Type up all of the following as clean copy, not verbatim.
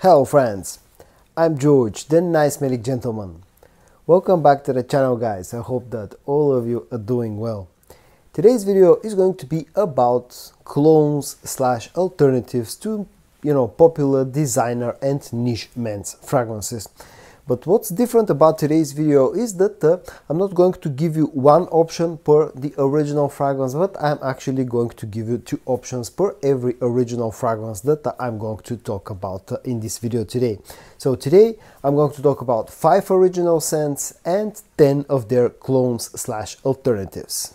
Hello friends, I'm George, the nice smelling gentleman. Welcome back to the channel guys. I hope that all of you are doing well. Today's video is going to be about clones slash alternatives to popular designer and niche men's fragrances. But what's different about today's video is that I'm not going to give you one option per the original fragrance, but I'm actually going to give you two options per every original fragrance that I'm going to talk about in this video today. So today I'm going to talk about 5 original scents and 10 of their clones slash alternatives.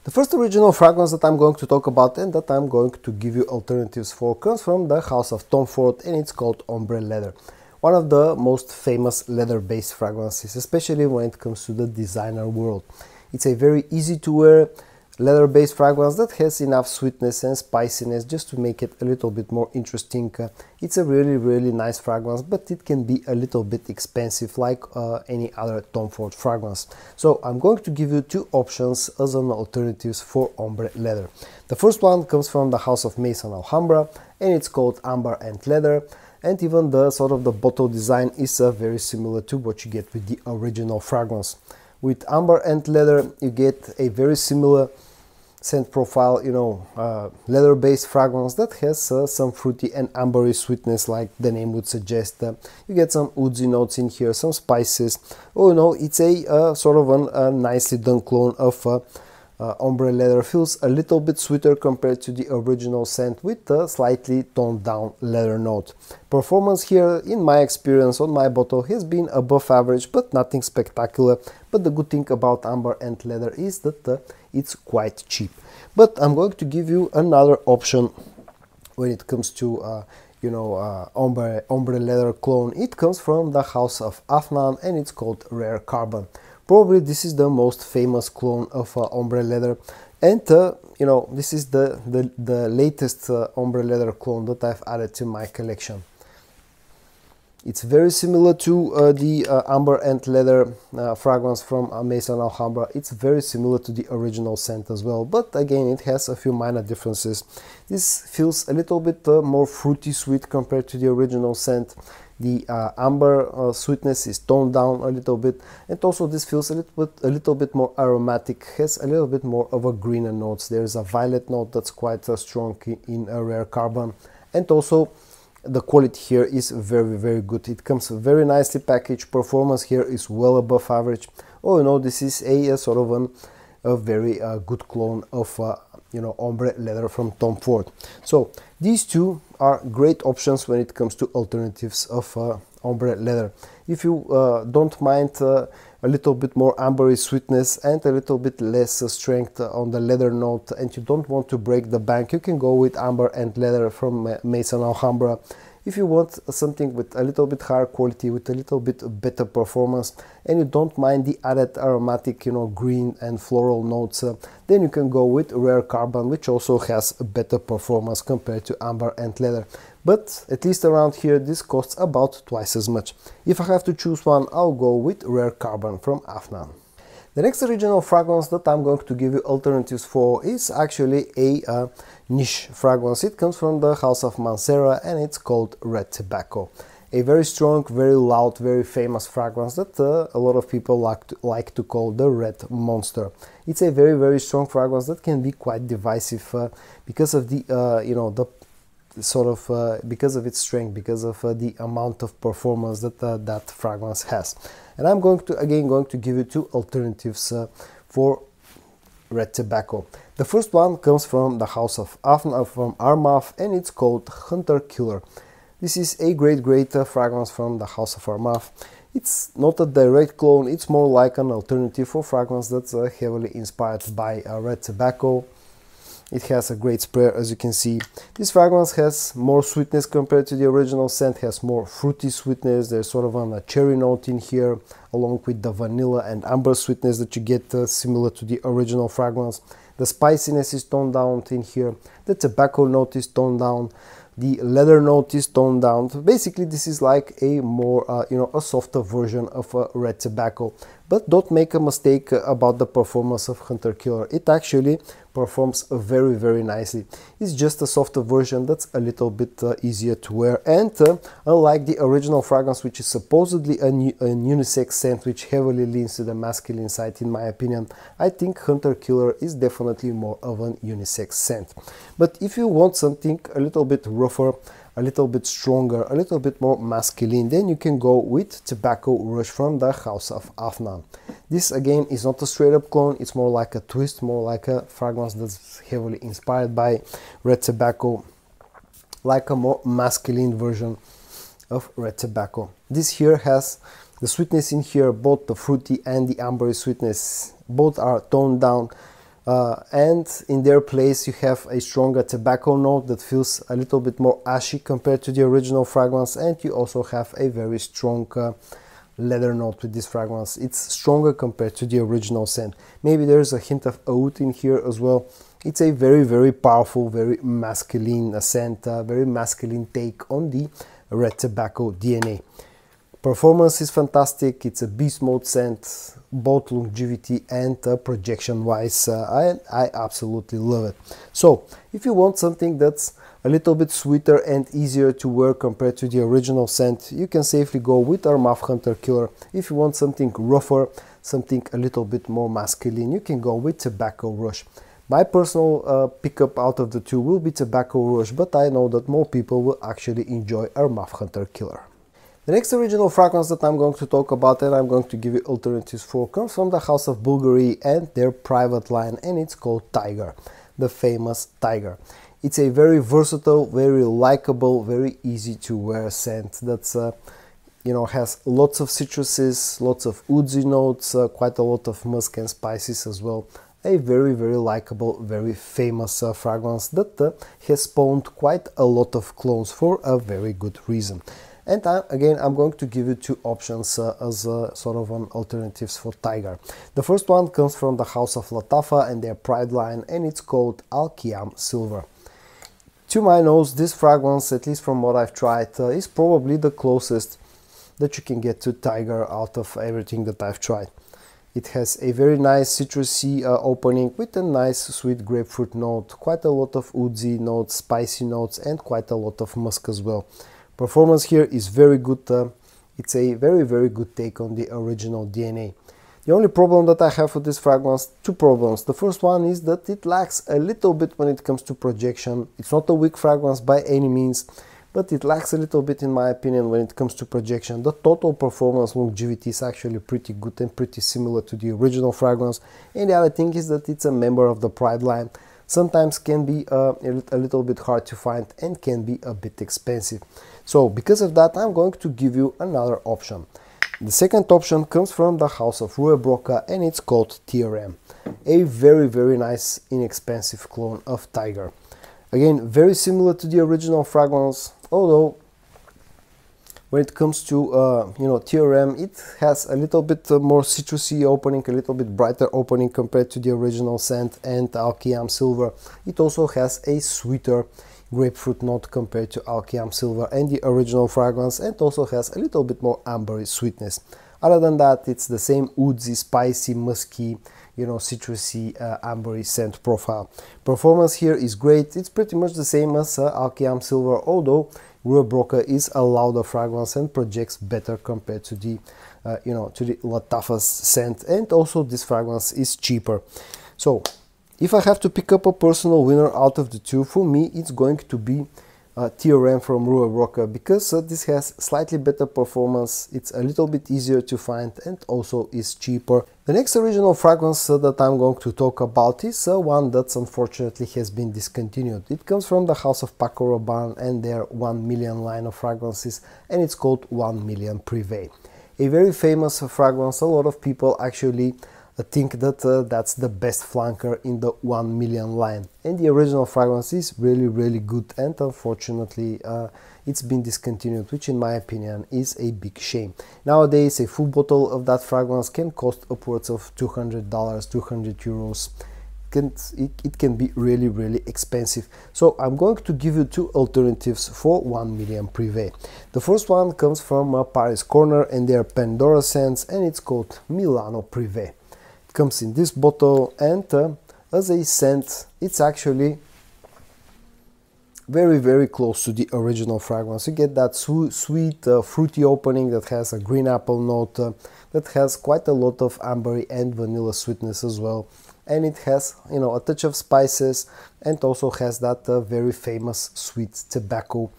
The first original fragrance that I'm going to talk about and that I'm going to give you alternatives for comes from the house of Tom Ford, and it's called Ombre Leather. One of the most famous leather-based fragrances, especially when it comes to the designer world. It's a very easy to wear leather-based fragrance that has enough sweetness and spiciness just to make it a little bit more interesting. It's a really nice fragrance, but it can be a little bit expensive like any other Tom Ford fragrance. So I'm going to give you two options as an alternatives for Ombre Leather. The first one comes from the house of Maison Alhambra, and it's called Amber and Leather. And even the sort of the bottle design is very similar to what you get with the original fragrance. With Amber and Leather, you get a very similar scent profile, leather-based fragrance that has some fruity and ambery sweetness, like the name would suggest. You get some woodsy notes in here, some spices. It's a sort of a nicely done clone of Ombre Leather. Feels a little bit sweeter compared to the original scent with a slightly toned down leather note. Performance here, in my experience on my bottle, has been above average, but nothing spectacular. But the good thing about Amber and Leather is that it's quite cheap. But I'm going to give you another option when it comes to Ombre Leather clone. It comes from the house of Afnan, and it's called Rare Carbon. Probably this is the most famous clone of Ombre Leather, and this is the latest Ombre Leather clone that I've added to my collection. It's very similar to the Amber and Leather fragrance from Maison Alhambra. It's very similar to the original scent as well, but again it has a few minor differences. This feels a little bit more fruity sweet compared to the original scent. The amber sweetness is toned down a little bit, and also this feels a little bit more aromatic, has a little bit more of a greener notes. There's a violet note that's quite strong in a Rare Carbon, and also the quality here is very good. It comes very nicely packaged. Performance here is well above average. This is a sort of a very good clone of Ombre Leather from Tom Ford. So these two are great options when it comes to alternatives of Ombre Leather. If you don't mind a little bit more ambery sweetness and a little bit less strength on the leather note, and you don't want to break the bank, you can go with Amber and Leather from Maison Alhambra. If you want something with a little bit higher quality, with a little bit better performance, and you don't mind the added aromatic, green and floral notes, then you can go with Rare Carbon, which also has a better performance compared to Amber and Leather. But at least around here, this costs about twice as much. If I have to choose one, I'll go with Rare Carbon from Afnan. The next original fragrance that I'm going to give you alternatives for is actually a niche fragrance. It comes from the house of Mancera, and it's called Red Tobacco. A very strong, very loud, very famous fragrance that a lot of people like to call the Red Monster. It's a very strong fragrance that can be quite divisive because of the because of its strength, because of the amount of performance that that fragrance has. And I'm going to give you two alternatives for Red Tobacco. The first one comes from the house of Afnan from Armaf, and it's called Hunter Killer. This is a great fragrance from the house of Armaf. It's not a direct clone, it's more like an alternative for fragrance that's heavily inspired by Red Tobacco. It has a great spray, as you can see. This fragrance has more sweetness compared to the original scent, has more fruity sweetness. There's sort of a cherry note in here, along with the vanilla and amber sweetness that you get similar to the original fragrance. The spiciness is toned down in here. The tobacco note is toned down. The leather note is toned down. So basically, this is like a more, a softer version of Red Tobacco. But don't make a mistake about the performance of Hunter Killer. It actually performs very nicely. It's just a softer version that's a little bit easier to wear, and unlike the original fragrance, which is supposedly a unisex scent which heavily leans to the masculine side, in my opinion, I think Hunter Killer is definitely more of an unisex scent. But if you want something a little bit rougher, a little bit stronger, a little bit more masculine, then you can go with Tobacco Rush from the house of Afnan. This again is not a straight up clone, it's more like a twist, more like a fragrance that's heavily inspired by red tobacco, like a more masculine version of red tobacco. This here has the sweetness in here, both the fruity and the ambery sweetness, both are toned down. And in their place you have a stronger tobacco note that feels a little bit more ashy compared to the original fragrance, and you also have a very strong leather note with this fragrance. It's stronger compared to the original scent. Maybe there's a hint of oud in here as well. It's a very powerful, very masculine scent, very masculine take on the red tobacco DNA. Performance is fantastic. It's a beast mode scent, both longevity and projection wise. I absolutely love it. So if you want something that's a little bit sweeter and easier to wear compared to the original scent, you can safely go with our MAF Hunter Killer. If you want something rougher, something a little bit more masculine, you can go with Tobacco Rush. My personal pickup out of the two will be Tobacco Rush, but I know that more people will actually enjoy our MAF Hunter Killer. The next original fragrance that I'm going to talk about and I'm going to give you alternatives for comes from the house of Bulgari and their private line, and it's called Tiger, the famous Tiger. It's a very versatile, very likable, very easy to wear scent that's has lots of citruses, lots of woodsy notes, quite a lot of musk and spices as well. A very likable, very famous fragrance that has spawned quite a lot of clones for a very good reason. And again, I'm going to give you two options as sort of an alternatives for Tiger. The first one comes from the house of Lattafa and their Pride line, and it's called Al-Qiyam Silver. To my nose, this fragrance, at least from what I've tried, is probably the closest that you can get to Tiger out of everything that I've tried. It has a very nice citrusy opening with a nice sweet grapefruit note, quite a lot of woodsy notes, spicy notes, and quite a lot of musk as well. Performance here is very good. It's a very good take on the original DNA. The only problem that I have with this fragrance, two problems. The first one is that it lacks a little bit when it comes to projection. It's not a weak fragrance by any means, but it lacks a little bit in my opinion when it comes to projection. The total performance longevity is actually pretty good and pretty similar to the original fragrance. And the other thing is that it's a member of the Pride line. Sometimes can be a little bit hard to find and can be a bit expensive. So because of that, I'm going to give you another option. The second option comes from the house of Broca, and it's called Theoreme. A very nice, inexpensive clone of Tiger. Again, very similar to the original fragrance, although when it comes to Theoreme, it has a little bit more citrusy opening, a little bit brighter opening compared to the original scent and Al-Qiyam Silver. It also has a sweeter grapefruit note compared to Al-Qiyam Silver and the original fragrance, and also has a little bit more ambery sweetness. Other than that, it's the same woodsy, spicy, musky, citrusy, ambery scent profile. Performance here is great. It's pretty much the same as Al-Qiyam Silver, although Broca is a louder fragrance and projects better compared to the to the Lattafa's scent, and also this fragrance is cheaper. So if I have to pick up a personal winner out of the two, for me it's going to be Theoreme from Broca, because this has slightly better performance, it's a little bit easier to find, and also is cheaper. The next original fragrance that I'm going to talk about is one that unfortunately has been discontinued. It comes from the house of Paco Rabanne and their 1 million line of fragrances, and it's called 1 million Privé. A very famous fragrance. A lot of people actually think that that's the best flanker in the 1 million line, and the original fragrance is really good, and unfortunately it's been discontinued, which in my opinion is a big shame. Nowadays a full bottle of that fragrance can cost upwards of $200, 200 euros. It can be really expensive. So I'm going to give you two alternatives for 1 million Privé. The first one comes from Paris Corner and their Pandora scents, and it's called Milano Privé. Comes in this bottle, and as a scent, it's actually very close to the original fragrance. You get that sweet fruity opening that has a green apple note, that has quite a lot of ambery and vanilla sweetness as well, and it has, you know, a touch of spices, and also has that very famous sweet tobacco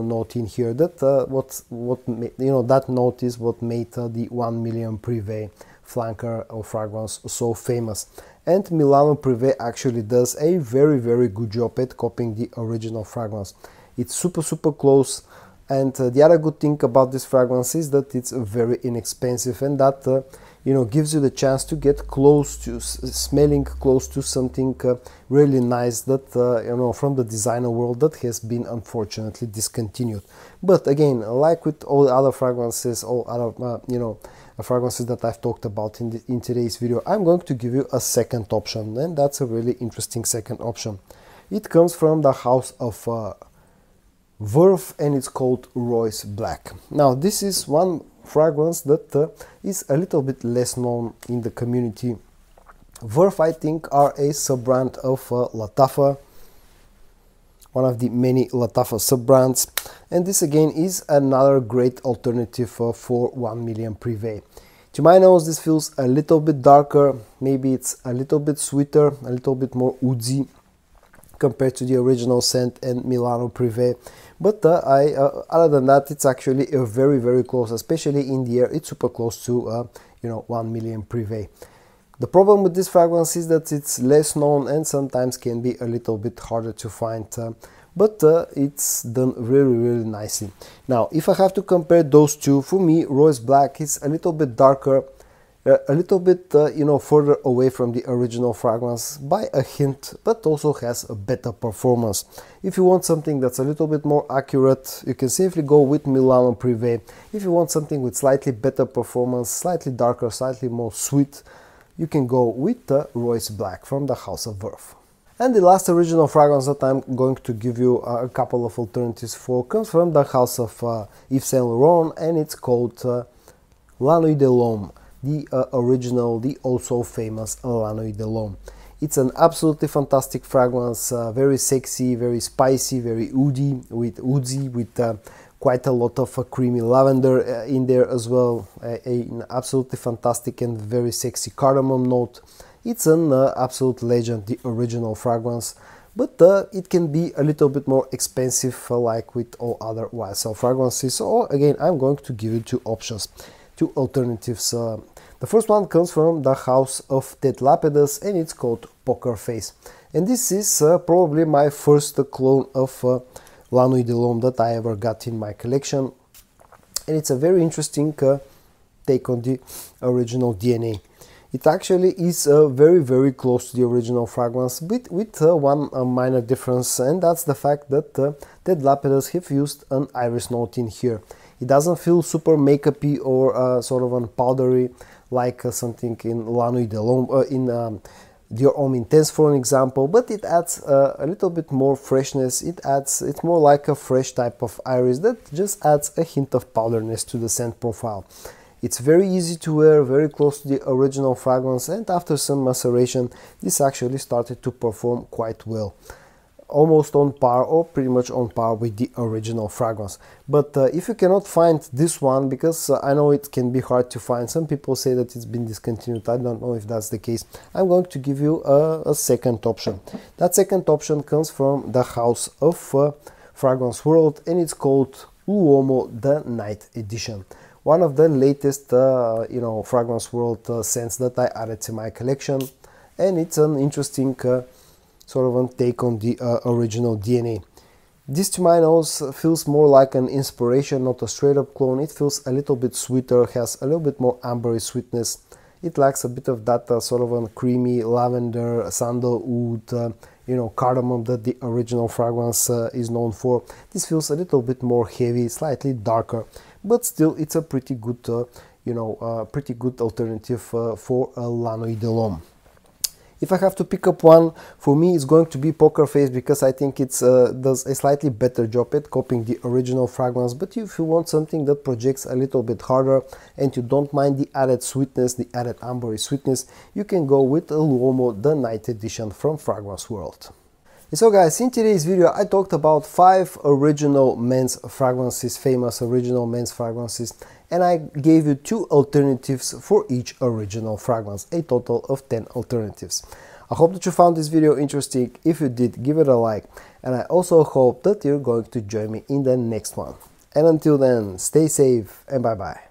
note in here. That that note is what made the 1 million Privé flanker or fragrance so famous. And Milano Privé actually does a very good job at copying the original fragrance. It's super close, and the other good thing about this fragrance is that it's very inexpensive, and that gives you the chance to get close to smelling close to something really nice that from the designer world that has been unfortunately discontinued. But again, like with all other fragrances, all other fragrances that I've talked about in today's video, I'm going to give you a second option, and that's a really interesting second option. It comes from the house of Vurv, and it's called Royce Black. Now this is one fragrance that is a little bit less known in the community. Vurv, I think, are a sub-brand of Lattafa, one of the many Lattafa sub-brands, and this again is another great alternative for 1 million Privé. To my nose, this feels a little bit darker, maybe it's a little bit sweeter, a little bit more woodsy compared to the original scent and Milano Privé. But other than that, it's actually very close, especially in the air. It's super close to 1 million Privé. The problem with this fragrance is that it's less known and sometimes can be a little bit harder to find, but it's done really nicely. Now, if I have to compare those two, for me, Royce Black is a little bit darker, a little bit further away from the original fragrance by a hint, but also has a better performance. If you want something that's a little bit more accurate, you can safely go with Milano Privé. If you want something with slightly better performance, slightly darker, slightly more sweet, you can go with the Royce Black from the house of Vurv. And the last original fragrance that I'm going to give you a couple of alternatives for comes from the house of Yves Saint Laurent, and it's called La Nuit de l'Homme, the original, the also famous La Nuit de l'Homme. It's an absolutely fantastic fragrance, very sexy, very spicy, very woodsy, with quite a lot of creamy lavender in there as well, an absolutely fantastic and very sexy cardamom note. It's an absolute legend, the original fragrance, but it can be a little bit more expensive, like with all other YSL fragrances. So again, I'm going to give you two options, two alternatives. The first one comes from the house of Ted Lapidus, and it's called Poker Face. And this is probably my first clone of La Nuit de l'Homme that I ever got in my collection, and it's a very interesting take on the original DNA. It actually is very close to the original fragrance, but with one minor difference, and that's the fact that Ted Lapidus have used an iris note in here. It doesn't feel super makeup-y or sort of powdery like something in La Nuit de l'Homme, in Your Homme Intense, for an example, but it adds a little bit more freshness. It's more like a fresh type of iris that just adds a hint of powderness to the scent profile. It's very easy to wear, very close to the original fragrance, and after some maceration, this actually started to perform quite well. Almost on par, or pretty much on par with the original fragrance. But if you cannot find this one, because I know it can be hard to find, some people say that it's been discontinued, I don't know if that's the case, I'm going to give you a second option. That second option comes from the house of Fragrance World, and it's called Uomo the Night Edition. One of the latest Fragrance World scents that I added to my collection, and it's an interesting sort of a take on the original DNA. This, to my nose, feels more like an inspiration, not a straight up clone. It feels a little bit sweeter, has a little bit more ambery sweetness. It lacks a bit of that sort of a creamy lavender, sandalwood, cardamom that the original fragrance is known for. This feels a little bit more heavy, slightly darker, but still it's a pretty good, pretty good alternative for La Nuit de l'Homme. If I have to pick up one, for me it's going to be Poker Face, because I think it does a slightly better job at copying the original fragrance. But if you want something that projects a little bit harder and you don't mind the added sweetness, the added ambery sweetness, you can go with L'Uomo, the Night Edition from Fragrance World. So guys, in today's video I talked about 5 original men's fragrances, famous original men's fragrances, and I gave you 2 alternatives for each original fragrance, a total of 10 alternatives. I hope that you found this video interesting. If you did, give it a like, and I also hope that you're going to join me in the next one. And until then, stay safe and bye bye.